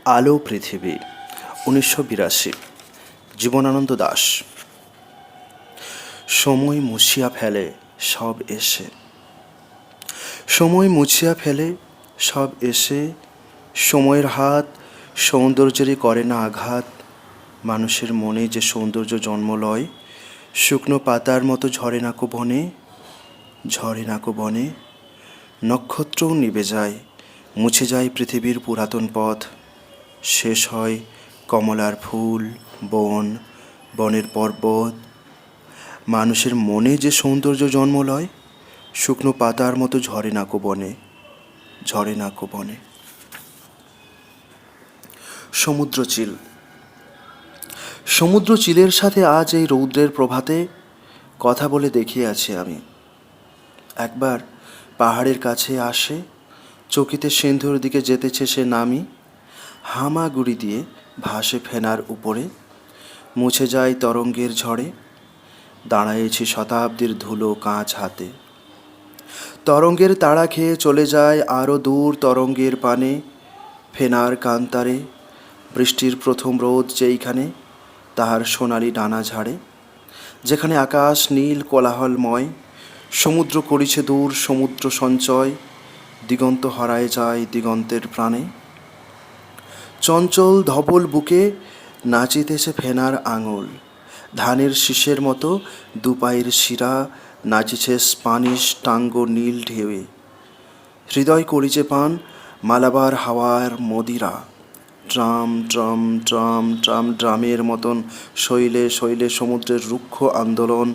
আলো পৃথিবী ১৯৮২। জীবনানন্দ দাশ। সময় মুছিয়া ফেলে সব এসে, সময় মুছিয়া ফেলে সব এসে, সময়ের হাত সৌন্দর্যেরই করে না আঘাত। মানুষের মনে যে সৌন্দর্য জন্ম লয়, শুকনো পাতার মতো ঝরে নাকো বনে, ঝরে নাকো বনে। নক্ষত্রও নিভে যায়, মুছে যায় পৃথিবীর পুরাতন পথ। শেষ হয় কমলার ফুল, বন, বনের পর্বত। মানুষের মনে যে সৌন্দর্য জন্ম লয়, শুকনো পাতার মতো ঝরে নাকো বনে, ঝরে নাকো বনে। সমুদ্র চিল। সমুদ্র চিলের সাথে আজ এই রৌদ্রের প্রভাতে কথা বলে দেখিয়াছি আমি। একবার পাহাড়ের কাছে আসে, চকিতে সিন্ধুর দিকে যেতেছে সে নামি। হামাগুড়ি দিয়ে ভাসে ফেনার উপরে, মুছে যায় তরঙ্গের ঝড়ে। দাঁড়ায়েছি শতাব্দীর ধুলো কাঁচ হাতে, তরঙ্গের তাড়া খেয়ে চলে যায় আরও দূর তরঙ্গের পানে। ফেনার কান্তারে বৃষ্টির প্রথম রোদ যেইখানে তাহার সোনালি ডানা ঝাড়ে, যেখানে আকাশ নীল কোলাহলময়, সমুদ্র করিছে দূর সমুদ্র সঞ্চয়। দিগন্ত হারায় যায় দিগন্তের প্রাণে। চঞ্চল ধবল বুকে নাচিতেছে ফেনার আঙুল, ধানের শীষের মতো দুপায়ের শিরা নাচিছে স্পানিশ টাঙ্গো নীল ঢেউয়ে। হৃদয় করিছে পান মালাবার হাওয়ার মদিরা। ট্রাম ট্রাম ট্রাম ট্রাম ড্রামের মতন শৈলে শৈলে সমুদ্রের রুক্ষ আন্দোলন।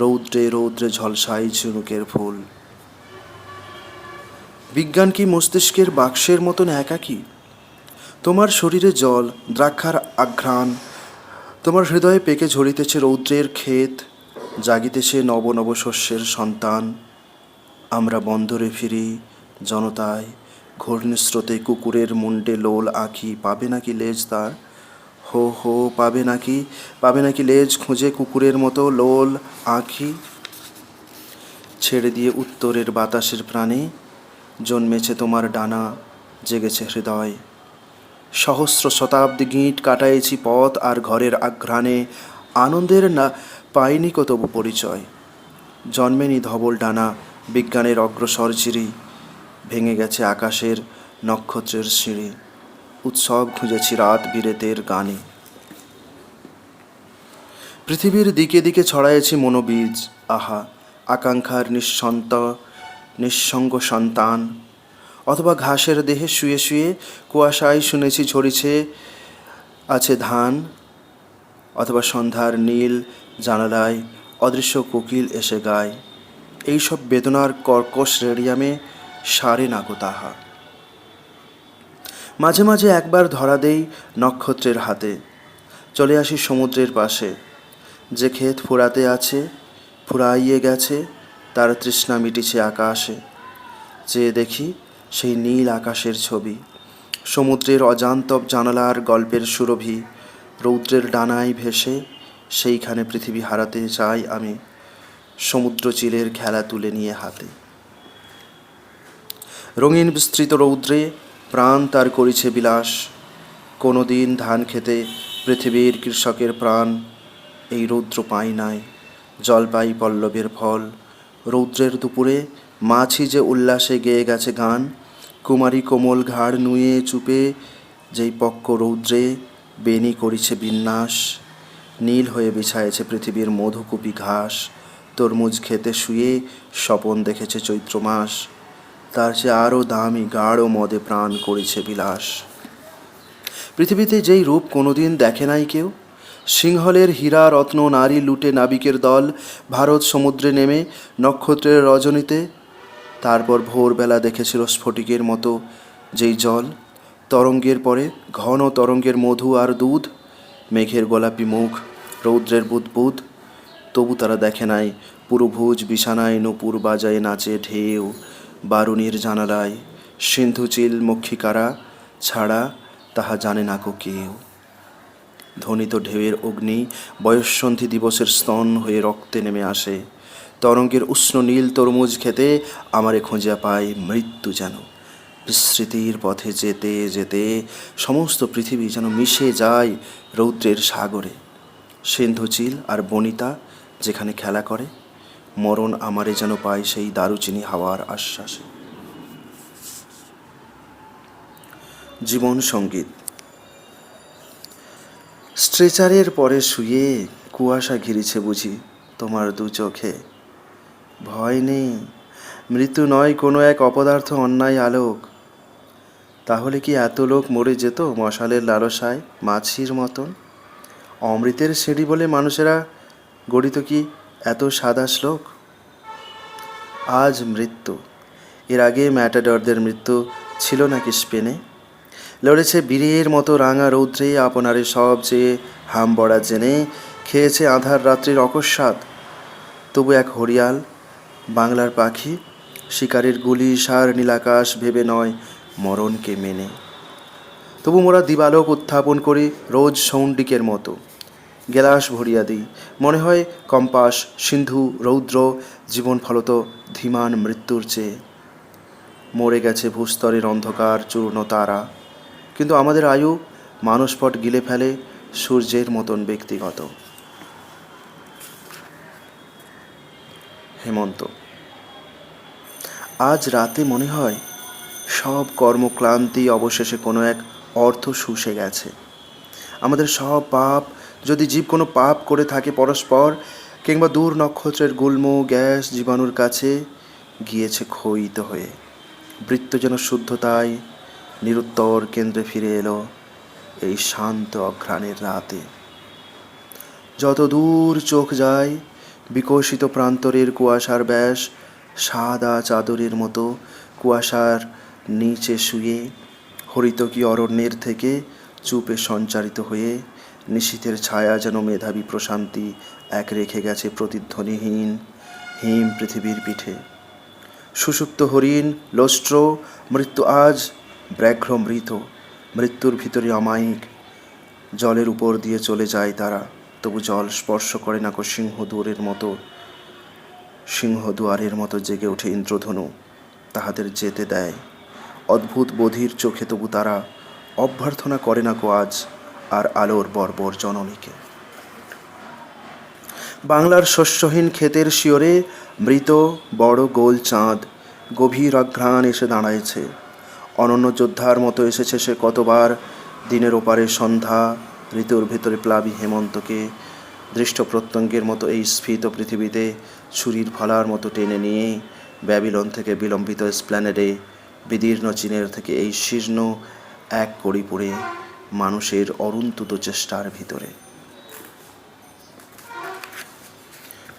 রৌদ্রে রৌদ্রে ঝলসাই ঝিনুকের ফুল। বিজ্ঞান কি মস্তিষ্কের বাক্সের মতন একাকী? তোমার শরীরে জল দ্রাক্ষার আঘ্রাণ, তোমার হৃদয়ে পেকে ঝরিতেছে রৌদ্রের ক্ষেত, জাগিতেছে নব নব শস্যের সন্তান। আমরা বন্দরে ফিরি জনতায়, ঘূর্ণিস্রোতে কুকুরের মুন্ডে লোল আঁখি। পাবে নাকি লেজ তার? হো হো, পাবে নাকি, পাবে নাকি লেজ খুঁজে কুকুরের মতো লোল আঁখি? ছেড়ে দিয়ে উত্তরের বাতাসের প্রাণে জন্মেছে তোমার ডানা, জেগেছে হৃদয়। সহস্র শতাব্দী গিঁট কাটাইছি পথ আর ঘরের আঘ্রাণে। আনন্দের না পাইনি কো তবু পরিচয়, জন্মেনি ধবল ডানা বিজ্ঞানের অগ্রসর চিরি। ভেঙে গেছে আকাশের নক্ষত্রের সিঁড়ি, উৎসব খুঁজেছি রাত বিরেতের গানে। পৃথিবীর দিকে দিকে ছড়াইছি মনোবীজ, আহা আকাঙ্ক্ষার নিঃসঙ্গ সন্তান। অথবা ঘাসের দেহে শুয়ে শুয়ে কুয়াশায় শুনেছি ঝরিছে আছে ধান। অথবা সন্ধ্যার নীল জানালায় অদৃশ্য কোকিল এসে গায়। এইসব বেদনার কর্কশ রেডিয়ামে সারে নাকো তাহা। মাঝে মাঝে একবার ধরা দেই নক্ষত্রের হাতে, চলে আসি সমুদ্রের পাশে। যে ক্ষেত ফুরাতে আছে, ফুরাইয়ে গেছে, তার তৃষ্ণা মিটিছে আকাশে। চেয়ে দেখি সেই নীল আকাশের ছবি, সমুদ্রের অজান্তব জানালার গল্পের সুরভি। রৌদ্রের ডানায় ভেসে সেইখানে পৃথিবী হারাতে চাই আমি, সমুদ্র চিলের খেলা তুলে নিয়ে হাতে। রঙিন বিস্তৃত রৌদ্রে প্রাণ তার করিছে বিলাস। কোনো দিন ধান খেতে পৃথিবীর কৃষকের প্রাণ এই রৌদ্র পাই নাই, জল পাই পল্লবের ফল। রৌদ্রের দুপুরে মাছি যে উল্লাসে গেয়ে গেছে গান। কুমারী কোমল ঘাড় নুয়ে চুপে যেই পক্ষ রৌদ্রে বেনি করিছে বিন্যাস। নীল হয়ে বিছায়েছে পৃথিবীর মধুকুপি ঘাস। তরমুজ খেতে শুয়ে স্বপন দেখেছে চৈত্র মাস। তার চেয়ে আরও দামি গাঢ় মদে প্রাণ করেছে বিলাস। পৃথিবীতে যেই রূপ কোনোদিন দেখে নাই কেউ, সিংহলের হীরা রত্ন নারী লুটে নাবিকের দল ভারত সমুদ্রে নেমে নক্ষত্রের রজনীতে। তারপর ভোরবেলা দেখেছিল স্ফটিকের মতো যেই জল, তরঙ্গের পরে ঘন তরঙ্গের মধু আর দুধ। মেঘের গোলাপি মুখ, রৌদ্রের বুদবুদ। তবু তারা দেখে নাই পুরুভুজ বিছানায় নূপুর বাজায় নাচে ঢেউ। বারুণীর জানালায় সিন্ধুচিল মক্ষিকারা ছাড়া তাহা জানে না কো কেউ। ধ্বনিত ঢেউয়ের অগ্নি বয়ঃসন্ধি দিবসের স্তন হয়ে রক্তে নেমে আসে। তরঙ্গের উষ্ণ নীল তরমুজ খেতে আমারে খুঁজিয়া পায় মৃত্যু যেন। স্মৃতির পথে যেতে যেতে সমস্ত পৃথিবী যেন মিশে যায় রৌদ্রের সাগরে। সিন্ধুচিল আর বনিতা যেখানে খেলা করে, মরণ আমারে যেন পায় সেই দারুচিনি হাওয়ার আশ্বাসে। জীবন সঙ্গীত। স্ট্রেচারের পরে শুয়ে কুয়াশা ঘিরেছে বুঝি তোমার দু চোখে। ভয় নেই, মৃত্যু নয় কোনো এক অপদার্থ অন্যায় আলোক। তাহলে কি এত লোক মরে যেত মশালের লালসায় মাছির মতন? অমৃতের সিঁড়ি বলে মানুষেরা গড়িত কি এত সাদা শ্লোক? আজ মৃত্যু, এর আগে ম্যাটাডরদের মৃত্যু ছিল নাকি স্পেনে? লড়েছে বীরের মতো রাঙা রৌদ্রে আপনারে সব চেয়ে হামবড়া জেনে, খেয়েছে আঁধার রাত্রির অকস্মাৎ। তবু এক হরিয়াল বাংলার পাখি শিকারের গুলি সার নীলাকাশ ভেবে নয় মরণকে মেনে। তবু মোরা দিবালোক উত্থাপন করি রোজ সৌন্ডিকের মতো। গেলাস ভরিয়া দিই, মনে হয় কম্পাস সিন্ধু রৌদ্র জীবন ফলত ধীমান মৃত্যুর চেয়ে। মরে গেছে ভূস্তরের অন্ধকার চূর্ণ তারা, কিন্তু আমাদের আয়ু মানসপট গিলে ফেলে সূর্যের মতন ব্যক্তিগত। হেমন্ত। আজ রাতে মনে হয় সব কর্মক্লান্তি অবশেষে কোনো এক অর্থ শুষে গেছে। আমাদের সব পাপ, যদি জীব কোনো পাপ করে থাকে পরস্পর, কিংবা দূর নক্ষত্রের গুল্ম গ্যাস জীবাণুর কাছে গিয়েছে ক্ষয়িত হয়ে। বৃত্ত যেন শুদ্ধতায় নিরুত্তর কেন্দ্রে ফিরে এলো এই শান্ত অঘ্রাণের রাতে। যত দূর চোখ যায় বিকশিত প্রান্তরের কুয়াশার ব্যাস সাদা চাদরের মতো কুয়াশার নিচে শুয়ে হরিতকী অরণ্যের থেকে চুপে সঞ্চারিত হয়ে নিশীথের ছায়া যেন মেধাবী প্রশান্তি এক রেখে গেছে প্রতিধ্বনিহীন হিম পৃথিবীর পিঠে। সুষুপ্ত হরিণ লোস্ট্র মৃত্যু আজ ব্যাঘ্র মৃত, মৃত্যুর ভিতরে অমায়িক। জলের উপর দিয়ে চলে যায় তারা, তবু জল স্পর্শ করে না সিংহদুয়ারের মতো জেগে ওঠে ইন্দ্রধনু, তাহাদের যেতে দেয় অদ্ভুত বধির চোখে। তবু তারা অভ্যর্থনা করে না আজ আর আলোর বর্বর জননীকে। বাংলার শস্যহীন ক্ষেতের শিয়রে মৃত বড় গোল চাঁদ গভীর অঘ্রাণ এসে দাঁড়াইছে। অনন্য যোদ্ধার মতো এসেছে সে কতবার দিনের ওপারে সন্ধ্যা, ঋতুর ভেতরে প্লাবী হেমন্তকে দৃষ্ট প্রত্যঙ্গের মতো এই স্ফীত পৃথিবীতে ছুরির ফলার মতো টেনে নিয়ে ব্যাবিলন থেকে বিলম্বিত স্প্ল্যানেডে, বিদীর্ণ চীনের থেকে এই শীর্ণ এক কড়িপুরে মানুষের অরুন্তত চেষ্টার ভিতরে।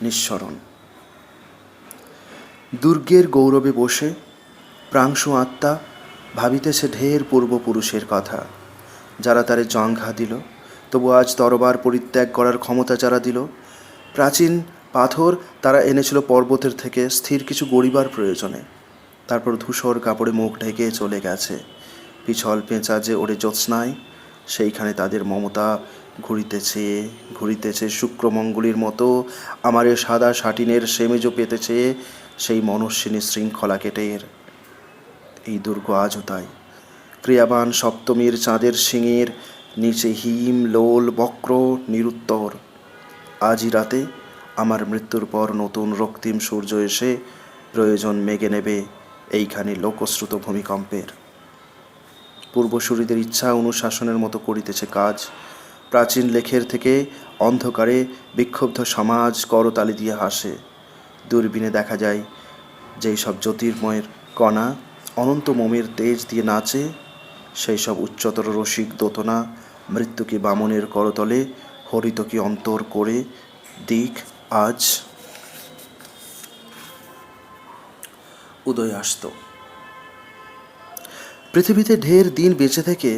নিঃসরণ। দুর্গের গৌরবে বসে প্রাংশু আত্মা ভাবিতেছে ঢের পূর্বপুরুষের কথা, যারা তারে জঙ্ঘা দিল, তবু আজ তরবার পরিত্যাগ করার ক্ষমতা যারা দিল। প্রাচীন পাথর তারা এনেছিল পর্বতের থেকে স্থির কিছু গড়িবার প্রয়োজনে, তারপর ধূসর কাপড়ে মুখ ঢেকে চলে গেছে। পিছল পেঁচা যে ওড়ে জ্যোৎস্নায়, সেইখানে তাদের মমতা ঘুরিতেছে ঘুরিতেছে শুক্রমঙ্গলীর মতো। আমার এ সাদা শাটিনের সেমেজও পেতেছে সেই মনস্বিনী শৃঙ্খলা কেটের। এই দুর্গ আজও তাই, ক্রিয়াবান সপ্তমীর চাঁদের শিঙের নিচে হিম লোল বক্র নিরুত্তর। আজই রাতে আমার মৃত্যুর পর নতুন রক্তিম সূর্য এসে প্রয়োজন মেগে নেবে এইখানে লোকশ্রুত ভূমিকম্পের। পূর্বসূরীদের ইচ্ছা অনুশাসনের মতো করিতেছে কাজ। প্রাচীন লেখের থেকে অন্ধকারে বিক্ষুব্ধ সমাজ করতালি দিয়ে হাসে। দূরবীনে দেখা যায় যেই সব জ্যোতির্ময়ের কণা অনন্ত মোমের তেজ দিয়ে নাচে, সেই সব উচ্চতর রসিক দোতনা মৃত্যুকে বামনের করতলে হরিতকী অন্তর করে দিক আজ। উদয় আসত। পৃথিবীতে ঢের দিন বেঁচে থেকে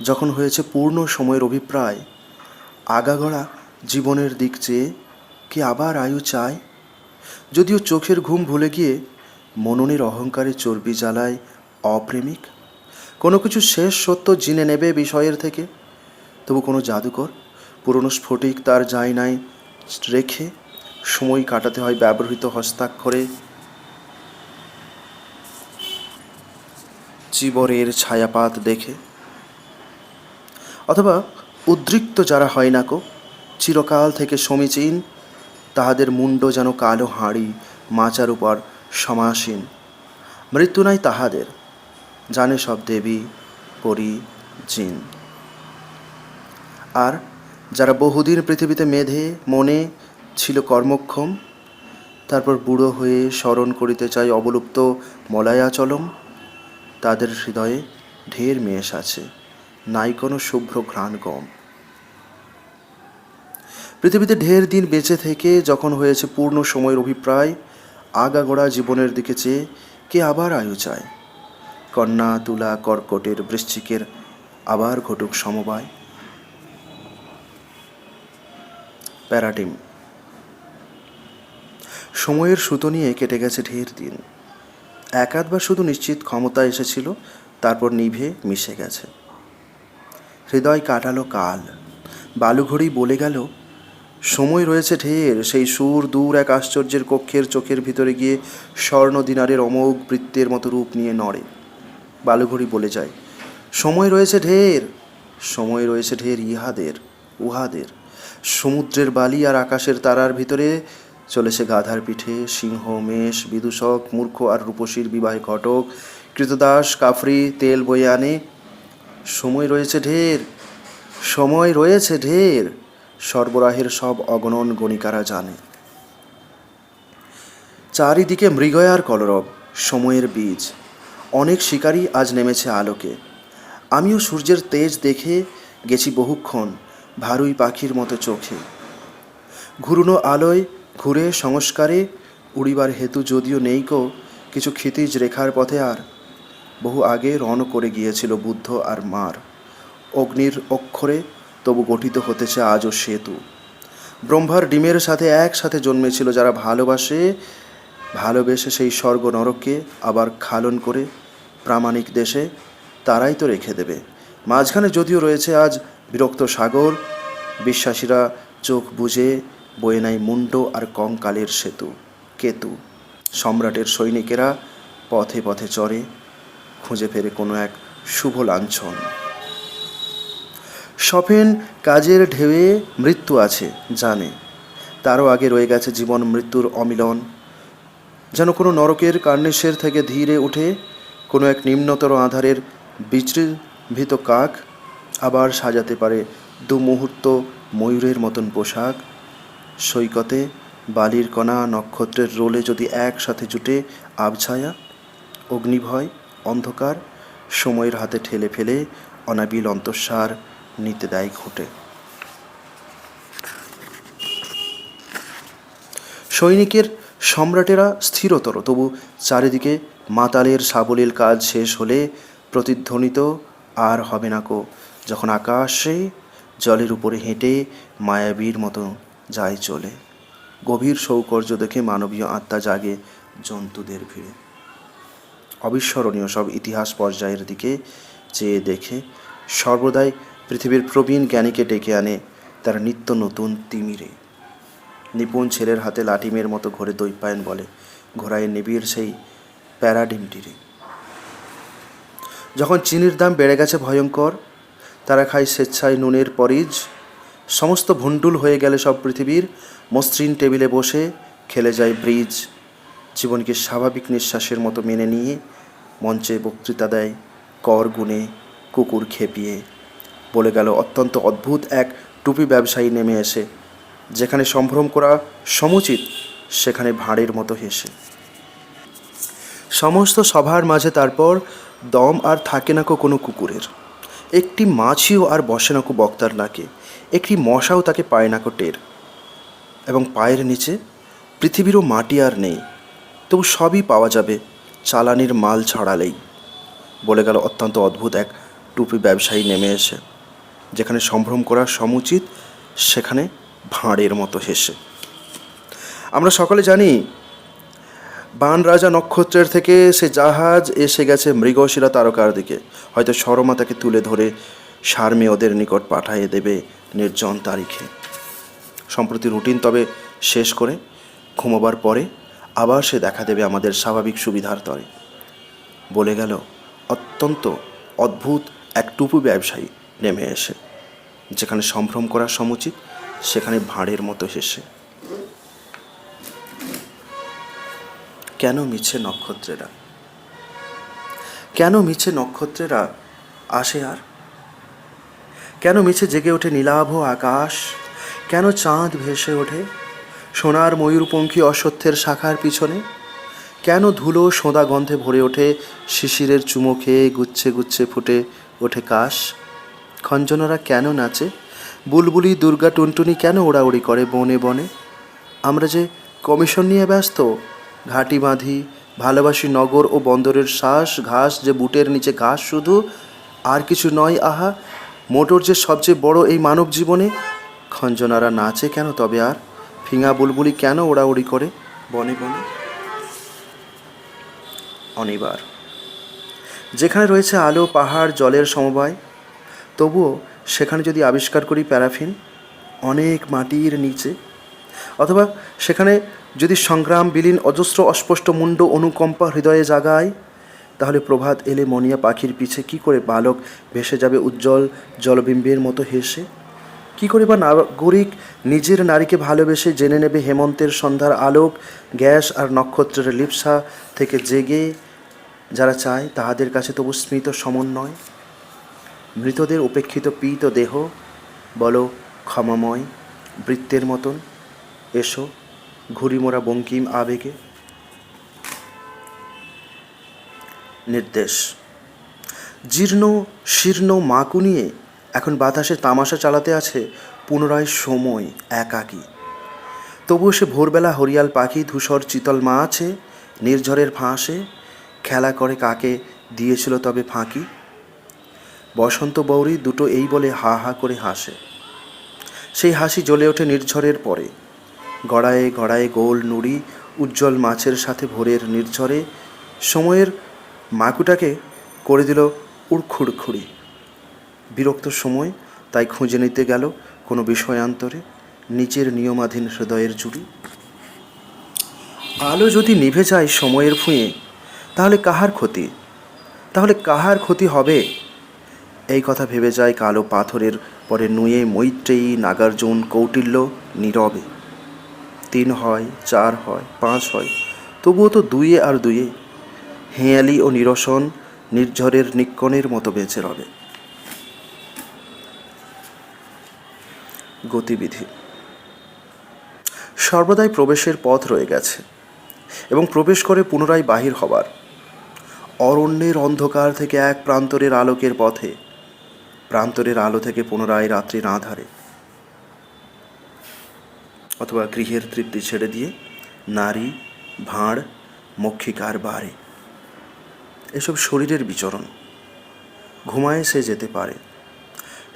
যখন হয়েছে পূর্ণ সময়ের অভিপ্রায়, আগাগোড়া জীবনের দিক চেয়ে কি আবার আয়ু চায়? যদিও চোখের ঘুম ভুলে গিয়ে মননের অহংকারে চর্বি জ্বালায় অপ্রেমিক। কোনো কিছু শেষ সত্য জিনে নেবে বিষয়ের থেকে, তবু কোনো জাদুকর পুরনো স্ফটিক তার যায় নাই রেখে সময় কাটাতে হয় ব্যবহৃত হস্তাক্ষরে। চিবরের ছায়াপাত দেখে, অথবা উদ্রিক্ত যারা হয় নাকো চিরকাল থেকে সমীচীন, তাহাদের মুন্ড যেন কালো হাঁড়ি মাচার উপর সমাসীন। মৃত্যু নাই তাহাদের, জানে সব দেবী পরী জিন। আর যারা বহুদিন পৃথিবীতে মেধে মনে ছিল কর্মক্ষম, তারপর বুড়ো হয়ে স্মরণ করিতে চাই অবলুপ্ত মলয়াচলম, তাদের হৃদয়ে ঢের মেষ আছে, নাই কোনো শুভ্র ঘ্রাণ কম। পৃথিবীতে ঢের দিন বেঁচে থেকে যখন হয়েছে পূর্ণ সময়ের অভিপ্রায়, আগাগোড়া জীবনের দিকে চেয়ে কে আবার আয়ু চায়? কন্যা তুলা কর্কটের বৃশ্চিকের আবার ঘটুক সমবায়। প্যারাডিম। সময়ের সুতো নিয়ে কেটে গেছে ঢের দিন। এক আধবার শুধু নিশ্চিত ক্ষমতা এসেছিল, তারপর নিভে মিশে গেছে। হৃদয় কাটালো কাল, বালুঘড়ি বলে গেল সময় রয়েছে ঢের। সেই সুর দূর এক আশ্চর্যের কক্ষের চোখের ভিতরে গিয়ে স্বর্ণ দিনারের অমোঘ বৃত্তের মতো রূপ নিয়ে নড়ে। বালুঘড়ি বলে যায় সময় রয়েছে ঢের, সময় রয়েছে ঢের ইহাদের উহাদের। সমুদ্রের বালি আর আকাশের তারার ভিতরে চলেছে গাধার পিঠে সিংহ, মেষ, বিদূষক, মূর্খ আর রূপসীর বিবাহে ঘটক, কৃতদাস কাফরি তেল বয়ে আনে। সময় রয়েছে ঢের, সময় রয়েছে ঢের, সরবরাহের সব অগণন গণিকারা জানে। চারিদিকে মৃগয়ার কলরব, সময়ের বীজ। অনেক শিকারী আজ নেমেছে আলোকে। আমিও সূর্যের তেজ দেখে গেছি বহুক্ষণ ভারুই পাখির মতো চোখে। ঘুরুনো আলোয় ঘুরে সংস্কারে উড়িবার হেতু যদিও নেই কো কিছু ক্ষিতিজ রেখার পথে, আর বহু আগে রণ করে গিয়েছিল বুদ্ধ আর মার। অগ্নির অক্ষরে তবু গঠিত হতেছে আজও সেতু। ব্রহ্মার ডিমের সাথে একসাথে জন্মেছিল যারা ভালোবেসে সেই স্বর্গ নরককে আবার খালন করে প্রামাণিক দেশে তারাই তো রেখে দেবে। মাঝখানে যদিও রয়েছে আজ বিরক্ত সাগর, বিশ্বাসীরা চোখ বুজে বয়ে নেয় মুন্ড আর কঙ্কালের সেতু কেতু। সম্রাটের সৈনিকেরা পথে পথে চড়ে, খুঁজে ফেরে কোনো এক শুভ লাঞ্ছন। সফেন কাজের ঢেউয়ে মৃত্যু আছে জানে, তারও আগে রয়ে গেছে জীবন মৃত্যুর অমিলন। যেন কোনো নরকের কার্নিশের থেকে ধীরে উঠে কোনো এক নিম্নতর আধারের বিজৃম্ভিত কাক আবার সাজাতে পারে দু মুহূর্ত ময়ূরের মতন পোশাক। সৈকতে বালির কণা নক্ষত্রের রোলে যদি একসাথে জুটে আবছায়া, অগ্নিভয়, অন্ধকার সময়ের হাতে ঠেলে ফেলে অনাবিল অন্তঃসার নিতে দেয় ঘুঁটে। সৈনিকের সম্রাটেরা স্থিরতর, তবু চারিদিকে মাতালের সাবলীল কাজ শেষ হলে প্রতিধ্বনিত আর হবে না কো যখন আকাশে জলের উপরে হেঁটে মায়াবীর মতো যায় চলে। গভীর সৌকর্য দেখে মানবীয় আত্মা জাগে জন্তুদের ভিড়ে। অবিস্মরণীয় সব ইতিহাস পর্যায়ের দিকে চেয়ে দেখে সর্বদাই পৃথিবীর প্রবীণ জ্ঞানীকে ডেকে আনে তারা নিত্য নতুন তিমিরে। নিপুণ ছেলের হাতে লাটিমের মতো ঘোরে দৈপায়ন বলে ঘোড়ায় নিবিড় সেই প্যারাডিমটিরে। যখন চিনির দাম বেড়ে গেছে ভয়ঙ্কর, তারা খায় স্বেচ্ছায় নুনের পরিজ। সমস্ত ভণ্ডুল হয়ে গেলে সব পৃথিবীর মসৃণ টেবিলে বসে খেলে যায় ব্রিজ। জীবনকে স্বাভাবিক নিঃশ্বাসের মতো মেনে নিয়ে মঞ্চে বক্তৃতা দেয় কর গুণে কুকুর খেপিয়ে। বলে গেল অত্যন্ত অদ্ভুত এক টুপি ব্যবসায়ী নেমে এসে, যেখানে সম্ভ্রম করা সমুচিত সেখানে ভাঁড়ের মতো হেসে। সমস্ত সভার মাঝে তারপর দম আর থাকে না কোনো কুকুরের। একটি মাছিও আর বসে না বক্তার নাকে, একটি মশাও তাকে পায় না টের। এবং পায়ের নিচে পৃথিবীরও মাটি আর নেই, তবু সবই পাওয়া যাবে চালানির মাল ছাড়ালেই। বলে গেল অত্যন্ত অদ্ভুত এক টুপি ব্যবসায়ী নেমে এসে, যেখানে সম্ভ্রম করা সমুচিত সেখানে ভাঁড়ের মতো হেসে। আমরা সকলে জানি বান রাজা নক্ষত্রের থেকে সে জাহাজ এসে গেছে মৃগশিরা তারকার দিকে। হয়তো সরমা তাকে তুলে ধরে সারমে ওদের নিকট পাঠাইয়ে দেবে নির্জন তারিখে। সম্প্রতি রুটিন তবে শেষ করে ঘুমোবার পরে আবার সে দেখা দেবে আমাদের স্বাভাবিক সুবিধার তরে। বলে গেল অত্যন্ত অদ্ভুত এক টুপু ব্যবসায়ী নেমে এসে যেখানে সম্ভ্রম করা সমুচিত সেখানে ভাঁড়ের মতো হেসে। কেন মিছে নক্ষত্রেরা, কেন মিছে নক্ষত্রেরা আসে আর? কেন মিছে জেগে ওঠে নীলাভ আকাশ? কেন চাঁদ ভেসে ওঠে সোনার ময়ূরপঙ্খী অশ্বত্থের শাখার পিছনে? কেন ধুলো সোঁদা গন্ধে ভরে ওঠে শিশিরের চুমো খেয়ে গুচ্ছে গুচ্ছে ফুটে ওঠে কাশ? খঞ্জনরা কেন নাচে? বুলবুলি দুর্গা টুনটুনি কেন ওড়াউড়ি করে বনে বনে? আমরা যে কমিশন নিয়ে ব্যস্ত, ঘাটি বাঁধি, ভালোবাসি নগর ও বন্দরের শ্বাস, ঘাস যে বুটের নিচে ঘাস শুধু, আর কিছু নয় আহা, মোটর যে সবচেয়ে বড় এই মানব জীবনে। খঞ্জনারা নাচে কেন তবে আর? ফিঙা বুলবুলি কেন ওড়াউড়ি করে বনে বনে? অনিবার যেখানে রয়েছে আলো পাহাড় জলের সমবায়, তবুও সেখানে যদি আবিষ্কার করি প্যারাফিন অনেক মাটির নিচে, অথবা সেখানে যদি সংগ্রাম বিলীন অজস্র অস্পষ্ট মুন্ড অনুকম্পা হৃদয়ে জাগায়, তাহলে প্রভাত এলে মনিয়া পাখির পিছে কি করে বালক ভেসে যাবে উজ্জ্বল জলবিম্বের মতো হেসে? কি করে বা নাগরিক নিজের নারীকে ভালোবেসে জেনে নেবে হেমন্তের সন্ধ্যার আলোক, গ্যাস আর নক্ষত্রের লিপ্সা থেকে জেগে যারা চায় তাহাদের কাছে তবু স্মৃত সমন্বয়? মৃতদের উপেক্ষিত পীত দেহ বলো ক্ষমাময় বৃত্তের মতন, এসো ঘুড়িমোড়া বঙ্কিম আবেগে। নির্দেশ। জীর্ণ শীর্ণ মাকু নিয়ে এখন বাতাসে তামাশা চালাতে আছে পুনরায় সময় একাকী। তবুও সে ভোরবেলা হরিয়াল পাখি ধূসর চিতল মা আছে নির্ঝরের ফাঁসে খেলা করে কাকে দিয়েছিল তবে ফাঁকি। বসন্ত বৌরি দুটো এই বলে হা হা করে হাসে, সেই হাসি জ্বলে ওঠে নির্ঝরের পরে। গড়ায়ে গড়ায়ে গোল নুড়ি উজ্জ্বল মাছের সাথে ভোরের নির্ঝরে সময়ের মাকুটাকে করে দিল উড়খুড়খুড়ি। বিরক্ত সময় তাই খুঁজে নিতে গেল কোনো বিষয়ান্তরে নিজের নিয়মাধীন হৃদয়ের জুড়ি। আলো যদি নিভে যায় সময়ের ভুঁয়ে তাহলে কাহার ক্ষতি, তাহলে কাহার ক্ষতি হবে? এই কথা ভেবে যায় কালো পাথরের পরে নুয়ে মৈত্রেয়ী নাগার্জুন কৌটিল্য নীরবে। 3 হয় 4 হয় 5 হয়, তবুও তো দুইয়ে আর দুইয়ে হেঁয়ালি ও নিরসন নির্ঝরের নিক্কণের মতো বেঁচে রবে। গতিবিধি সর্বদাই প্রবেশের পথ রয়ে গেছে এবং প্রবেশ করে পুনরায় বাহির হবার। অরণ্যের অন্ধকার থেকে এক প্রান্তরের আলোকের পথে, প্রান্তরের আলো থেকে পুনরায় রাত্রির আঁধারে, অথবা গৃহের তৃপ্তি ছেড়ে দিয়ে নারী ভাঁড় মক্ষিকার বারে। এসব শরীরের বিচরণ, ঘুমায় সে যেতে পারে।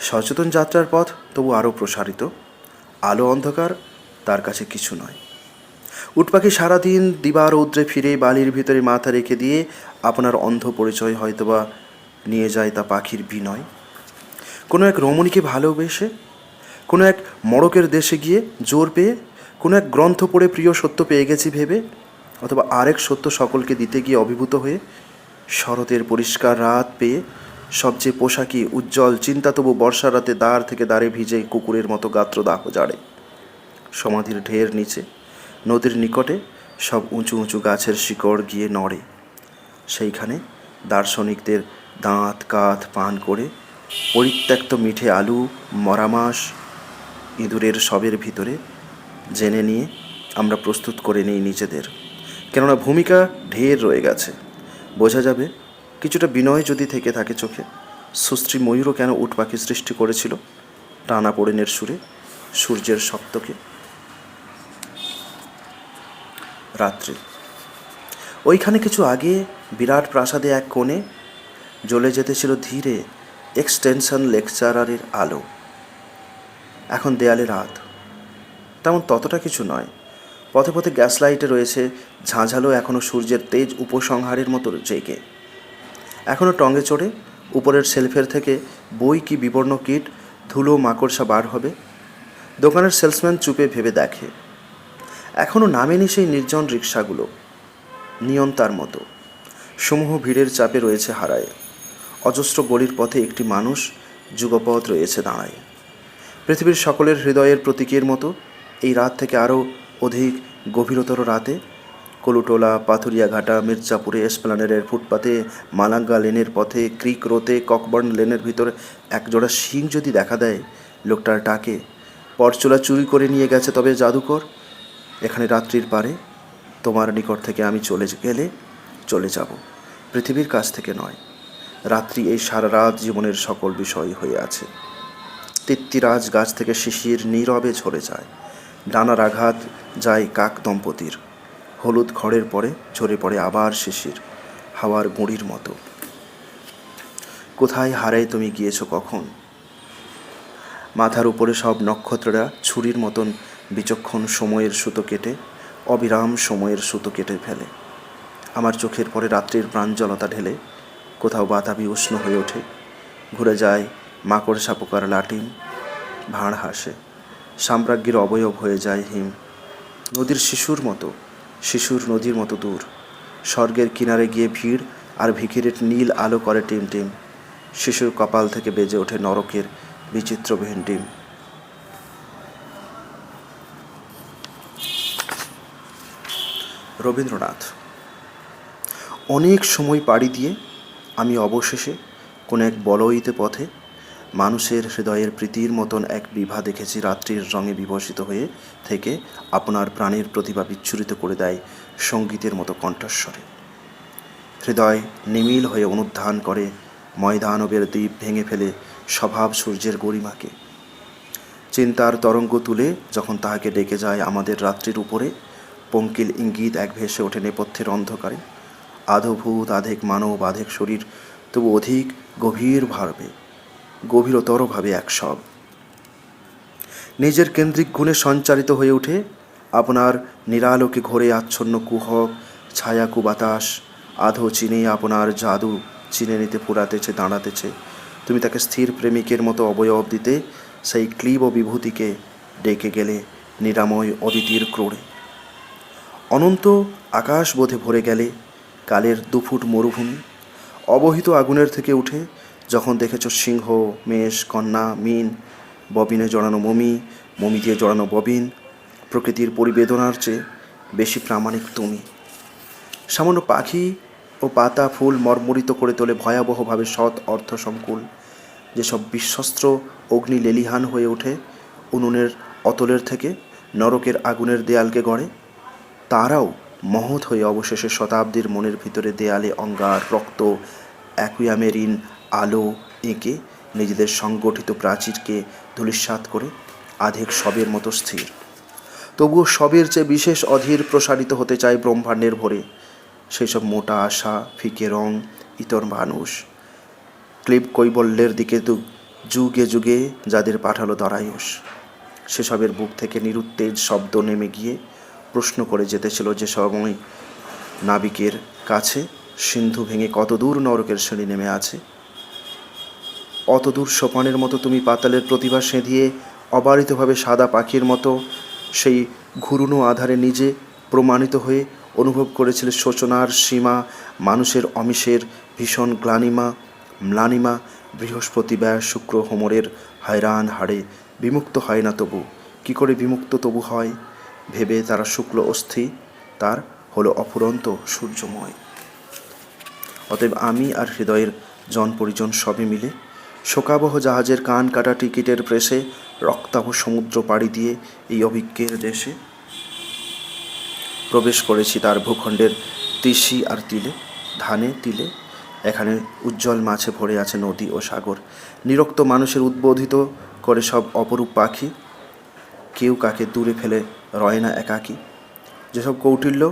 সচেতন যাত্রার পথ তবু আরও প্রসারিত। আলো অন্ধকার তার কাছে কিছু নয়। উটপাখি সারাদিন দিবারৌদ্রে ফিরে বালির ভিতরে মাথা রেখে দিয়ে আপনার অন্ধ পরিচয় হয়তোবা নিয়ে যায় তা পাখির বিনয়। কোনো এক রমণীকে ভালোবেসে, কোনো এক মড়কের দেশে গিয়ে জোর পেয়ে, কোনো এক গ্রন্থ পড়ে প্রিয় সত্য পেয়ে গেছি ভেবে, অথবা আরেক সত্য সকলকে দিতে গিয়ে অভিভূত হয়ে, শরতের পরিষ্কার রাত পেয়ে সবচেয়ে পোশাকি উজ্জ্বল চিন্তা তবু বর্ষা রাতে দাঁড় থেকে দাঁড়ে ভিজে কুকুরের মতো গাত্রদাহ জাড়ে। সমাধির ঢের নিচে নদীর নিকটে সব উঁচু উঁচু গাছের শিকড় গিয়ে নড়ে। সেইখানে দার্শনিকদের দাঁত কাঁধ পান করে পরিত্যক্ত মিঠে আলু মরা মাস ইঁদুরের সবের ভিতরে জেনে নিয়ে আমরা প্রস্তুত করে নিই নিজেদের। কেননা ভূমিকা ঢের রয়ে গেছে। বোঝা যাবে কিছুটা বিনয় যদি থেকে থাকে চোখে। সুশ্রী ময়ূরও কেন উটপাখি সৃষ্টি করেছিল টানা পোড়েনের সুরে সূর্যের সপ্তকে। রাত্রি। ওইখানে কিছু আগে বিরাট প্রাসাদে এক কোণে জ্বলে যেতেছিল ধীরে এক্সটেনশন লেকচারারের আলো। এখন দেয়ালে রাত, তেমন ততটা কিছু নয়। পথে পথে গ্যাস লাইটে রয়েছে ঝাঁঝালো এখনও সূর্যের তেজ উপসংহারের মতো জেগে। এখনও টঙ্গে চড়ে উপরের সেলফের থেকে বই কি বিবর্ণ কিট ধুলো মাকড়সা বার হবে। দোকানের সেলসম্যান চুপে ভেবে দেখে। এখনও নামেনি সেই নির্জন রিক্সাগুলো, নিয়ন্তার মতো সমূহ ভিড়ের চাপে রয়েছে হারায়। অজস্র গলির পথে একটি মানুষ যুগপৎ রয়েছে দাঁড়ায়। পৃথিবীর সকলের হৃদয়ের প্রতীকের মতো এই রাত থেকে আরও অধিক গভীরতর রাতে কলুটোলা, পাথুরিয়াঘাটা, মির্জাপুরে, এসপ্লানেডের ফুটপাতে, মালাঙ্গা লেনের পথে, ক্রিক রোতে, ককবার্ন লেনের ভিতরে একজোড়া শিং যদি দেখা দেয়, লোকটার ডাকে পরচুলা চুরি করে নিয়ে গেছে তবে জাদুকর, এখানে রাত্রির পারে তোমার নিকট থেকে আমি চলে যাব, পৃথিবীর কাছ থেকে নয়। রাত্রি এই সারা রাত জীবনের সকল বিষয় হয়ে আছে। তিত্তিরাজ গাছ থেকে শিশির নীরবে ঝরে যায়, ডানার আঘাত যায় কাক দম্পতির, হলুদ খড়ের পরে ঝরে পড়ে আবার শিশির, হাওয়ার গুঁড়ির মতো। কোথায় হারায় তুমি গিয়েছো কখন? মাথার উপরে সব নক্ষত্ররা ছুরির মতন বিচক্ষণ সময়ের সুতো কেটে, অবিরাম সময়ের সুতো কেটে ফেলে। আমার চোখের পরে রাত্রির প্রাঞ্জলতা ঢেলে কোথাও বাতাবি উষ্ণ হয়ে ওঠে, ঘুরে যায় মাকড় সাপোকার লাটিম, ভাঁড় হাসে, সাম্রাজ্ঞীর অবয়ব হয়ে যায় হিম। নদীর শিশুর নদীর মতো দূর, স্বর্গের কিনারে গিয়ে ভিড় আর ভিখিরির নীল আলো করে টিম টিম। শিশুর কপাল থেকে বেজে ওঠে নরকের বিচিত্রবিহীন ডিম। রবীন্দ্রনাথ। অনেক সময় পাড়ি দিয়ে আমি অবশেষে কোনো এক বলয়িত পথে মানুষের হৃদয়ের প্রীতির মতন এক বিভা দেখেছি রাত্রির রঙে বিভূষিত হয়ে থেকে আপনার প্রাণের প্রতিভা বিচ্ছুরিত করে দেয় সঙ্গীতের মতো কণ্ঠস্বরে। হৃদয় নিমিল হয়ে অনুধ্যান করে ময়দানবের দ্বীপ ভেঙে ফেলে স্বভাব সূর্যের গরিমাকে। চিন্তার তরঙ্গ তুলে যখন তাহাকে ডেকে যায় আমাদের রাত্রির উপরে, পঙ্কিল ইঙ্গিত এক ভেসে ওঠে নেপথ্যের অন্ধকারে। আধভূত, আধেক মানব, আধেক শরীর, তবু অধিক গভীরতরভাবে এক সব। নিজের কেন্দ্রিক গুণে সঞ্চারিত হয়ে ওঠে আপনার নিরালোকে ঘোরে আচ্ছন্ন কুহক ছায়া কুবাতাস। আধো চিনে আপনার জাদু চিনে নিতে ফুরাতেছে, দাঁড়াতেছে। তুমি তাকে স্থির প্রেমিকের মতো অবয়ব দিতে সেই ক্লীব বিভূতিকে ডেকে গেলে নিরাময় অদিতির ক্রোড়ে। অনন্ত আকাশ বোধে ভরে গেলে কালের 2 ফুট মরুভূমি। অবহিত আগুনের থেকে উঠে যখন দেখেছ সিংহ, মেষ, কন্যা, মিন, ববিনে জড়ানো মমি দিয়ে জড়ানো ববিন, প্রকৃতির পরিবেদনার চেয়ে বেশি প্রামাণিক তুমি। সামান্য পাখি ও পাতা ফুল মর্মরিত করে তোলে ভয়াবহভাবে সৎ অর্থ সংকুল। যেসব বিশ্বস্ত্র অগ্নি লেলিহান হয়ে ওঠে উনুনের অতলের থেকে নরকের আগুনের দেয়ালকে গড়ে, তারাও মহৎ হয়ে অবশেষে শতাব্দীর মনের ভিতরে দেয়ালে অঙ্গার, রক্ত, অ্যাকুয়ামেরিন আলো এঁকে নিজেদের সংগঠিত প্রাচীরকে ধূলিসাৎ করে আধেক সবের মতো স্থির। তবুও সবের চেয়ে বিশেষ অধীর প্রসারিত হতে চায় ব্রহ্মাণ্ডের ভরে। সেই সব মোটা আশা, ফিকে রং, ইতর মানুষ, ক্লিব কৈবল্যের দিকে যুগে যুগে যাদের পাঠালো দরায়ুষ, সেসবের বুক থেকে নিরুত্তেজ শব্দ নেমে গিয়ে প্রশ্ন করে যেতেছিল যে সময় নাবিকের কাছে সিন্ধু ভেঙে কত দূর নরকের শ্রেণী নেমে আছে। অতদূর সোপানের মতো তুমি পাতালের প্রতিভা সেঁধিয়ে অবারিতভাবে সাদা পাখির মতো সেই ঘুরুনো আধারে নিজে প্রমাণিত হয়ে অনুভব করেছিলে শোচনার সীমা, মানুষের অমিশের ভীষণ ম্লানিমা। বৃহস্পতিবার শুক্র হোমরের হায়রান হাড়ে বিমুক্ত হয় না তবু। কি করে বিমুক্ত তবু হয় ভেবে তারা শুক্ল অস্থি তার হলো অফুরন্ত সূর্যময়। অতএব আমি আর হৃদয়ের জন পরিজন সবে মিলে শোকাবহ জাহাজের কান কাটা টিকিটের প্রেসে রক্তাভ সমুদ্র পাড়ি দিয়ে এই অভিজ্ঞের দেশে প্রবেশ করেছি তার ভূখণ্ডের তিসি আর তিলে, ধানে তিলে। এখানে উজ্জ্বল মাছে ভরে আছে নদী ও সাগর। নিরক্ত মানুষের উদ্বোধিত করে সব অপরূপ পাখি। কেউ কাকে দূরে ফেলে রয় না একাকী। যেসব কৌটিল্য,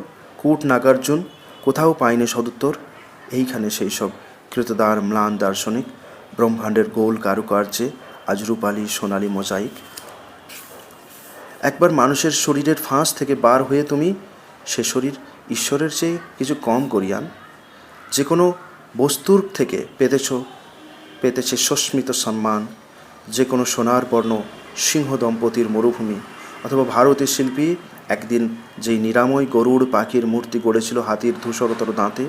কূট, নাগার্জুন কোথাও পায়নি সদুত্তর, এইখানে সেই সব কৃতদার ম্লান দার্শনিক। ব্রহ্মাণ্ডের গোল কারুকার্যে আজ রূপালী সোনালি মোজাইক। একবার মানুষের শরীরের ফাঁস থেকে বার হয়ে তুমি সে শরীর ঈশ্বরের চেয়ে কিছু কম করিয়ান। যে কোনো বস্তুর থেকে পেতেছে সস্মিত সম্মান। যে কোনো সোনার বর্ণ সিংহ দম্পতির মরুভূমি, অথবা ভারতের শিল্পী একদিন যেই নিরাময় গরুড় পাখির মূর্তি গড়েছিল হাতির ধূসরতর দাঁতে,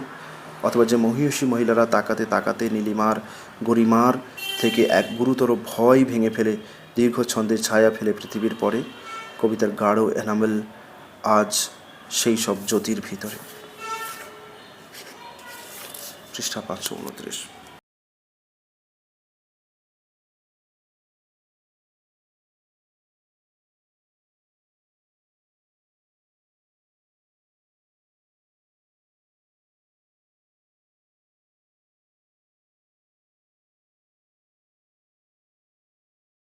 অথবা যে মহিষী মহিলারা তাকাতে তাকাতে নীলিমার গরিমার থেকে এক গুরুতর ভয় ভেঙে ফেলে দীর্ঘ ছন্দের ছায়া ফেলে পৃথিবীর পরে, কবিতার গাঢ় এনামেল আজ সেই সব জ্যোতির ভিতরে। পৃষ্ঠা 529।